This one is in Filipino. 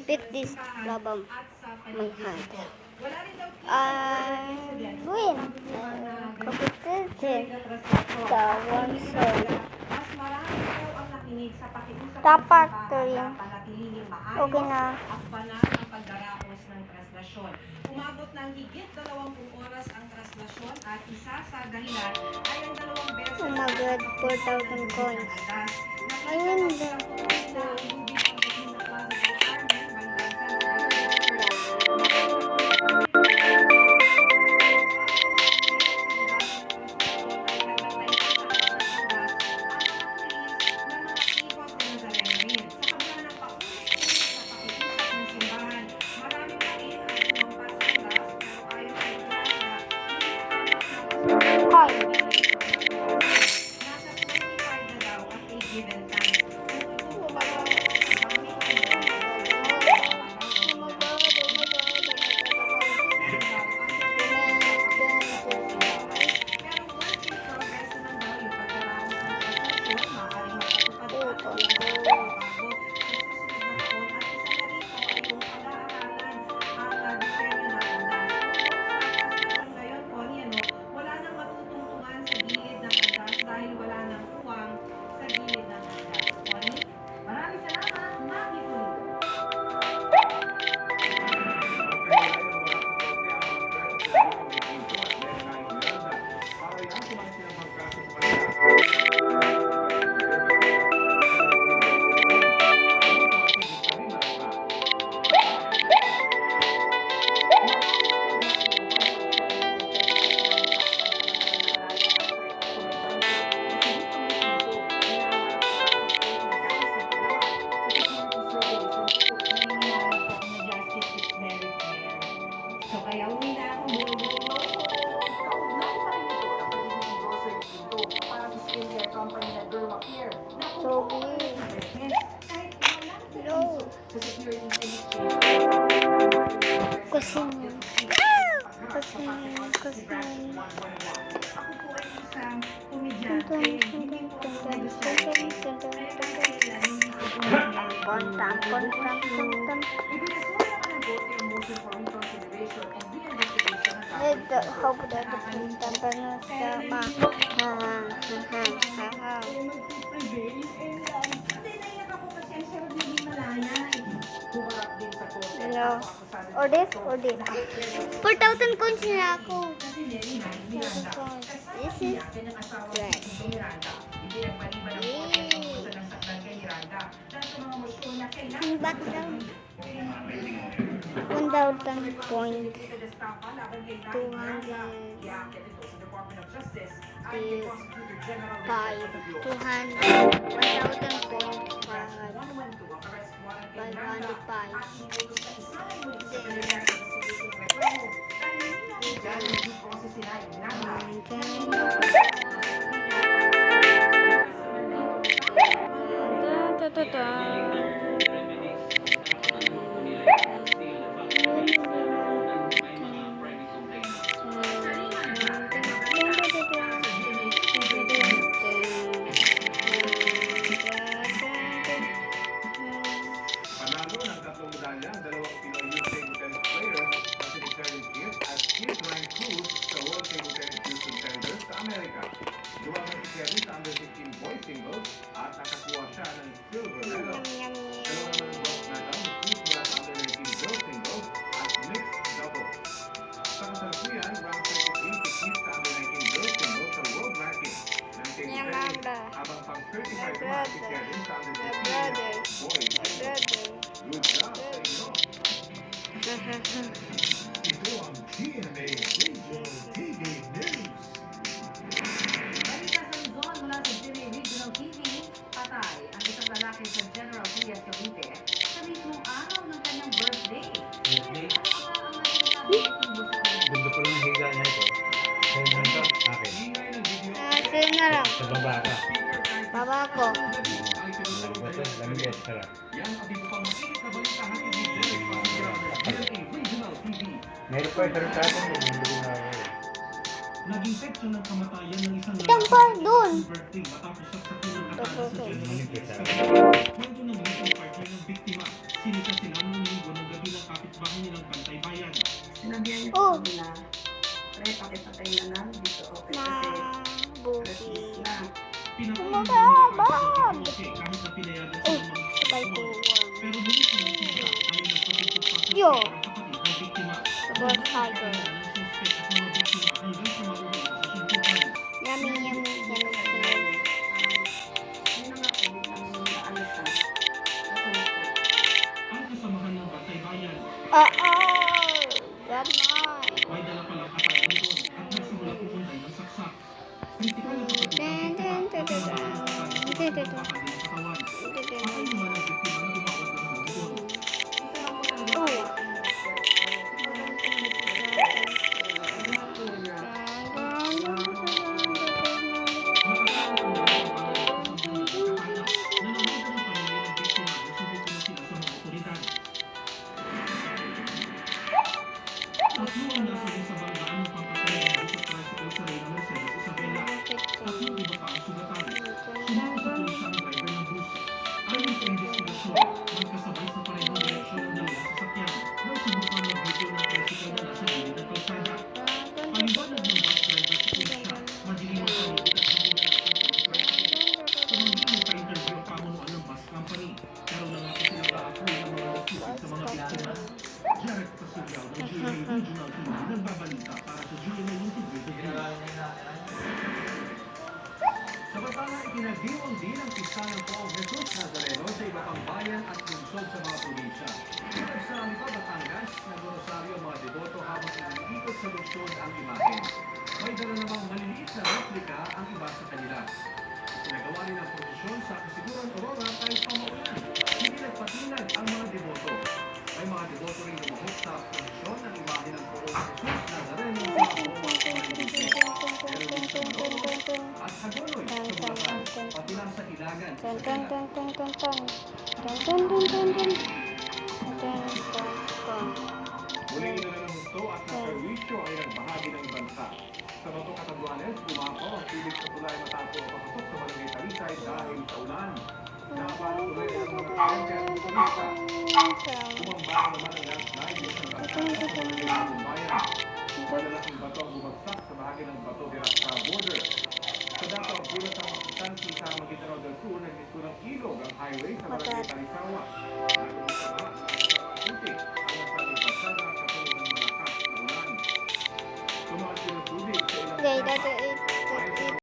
Pick this labang my hand. Win. Kapititin. Tawan soy. Tapak ko yun. Okay na. Umabot ng higit 20 oras ang traslasyon at isa sa dahilan ay ang 2 beses Oh my God, 4,000 coins. Ayun din. So weird. No. Kusin. Hope that Hello. Or this? 4,000 coins na ako. 4,000 coins. This is right. Back down. 1,000 points. Ganda pala ng higa niya ito. Sa'yo mo ito? Akin. Sa'yo na lang. Sa baba ka. Baba ko. Ito, lamig. Sarap. Meron pa isa rin sa atin. Hindi ko na ako. Naging seksyon ng kamatayan ng isang Itang pa doon. birthday matapos sa kapilang Ito. Kwento ng isang partner ng biktima. Sinisa sila sabihan ko Oh. na, pre, pakipatay na lang dito. Okay, Na kasi buti. Christmas na. Kumababab! Kahit na pinayagan Oh, sila sabay ko. pero hindi sila sinira dahil nagpatutupad sa Yo. kapatid ng biktima. Sabot tiger. Ng suspect at mga biktima hanggang sa mabuhay sa suntukan. Yummy, yummy, yummy, yummy. Yun na nga po, biglang naalata. Natulog. Ang kasamahan ng Bantay Bayan Good night. may dala palang atay doon at nagsimula pupunday ng saksak. Kritikal na kapatid ng biktima at mga katawan ng katawan. Patay naman ang biktima na tumawag ng bumbon. Ito lang po talaga. Oh. Paliwanag ng bus driver sa pulisya, madilim ang paligid at hindi na Tumanggi nagpa-interview ang pamunuan ng bus company, pero nangako silang aakuin ang mga nagsusig sa mga biktima. Jared Pasulyaw ng GMA Regional TV nagbabalita para sa GMA Integrated News. Samantala, itinagdiwang din ang pista ng Poong Jesus Nazareno sa iba pang bayan at lungsod sa mga probinsya. Sa Amipa, Batangas, nag-rosaryo ang mga deboto habang iniikot sa lungsod ang imahen. May dala namang maliliit na replika ang iba sa kanila. Sinagawa rin ang prosesyon sa Kasiguran Aurora kahit pamaulan. Hindi nagpatinag ang mga deboto. May mga deboto rin lumahok sa prosesyon ng imahe ng Poong Jesus Nazareno sa at Hagonoy sa Bulacan, pati lang sa Ilagan sa Dun, dun, Manila. dun, dun, dun, dun. Dun, dun, dun, dun, dun. Dun, dun, dun. Muling inala ng husto at nakarwisyo ay nagbahagi ng bansa. Sa Bato Catanduanes, umapaw ang pilit sa tulay matapos ang papasok sa Barangay Talisay dahil sa ulan. Nakapatuloy ang mga kaya ng turista. Umambang naman ang landslide sa Barangay sa Barangay ng Bayan. Malalaking bato ang bumagsak sa bahagi ng Bato Diracta border. Sa dato ang bulat ng Makitansi sa Maguindanao del Sur, nagmisto ng ilog ang highway sa Barangay Talisawa.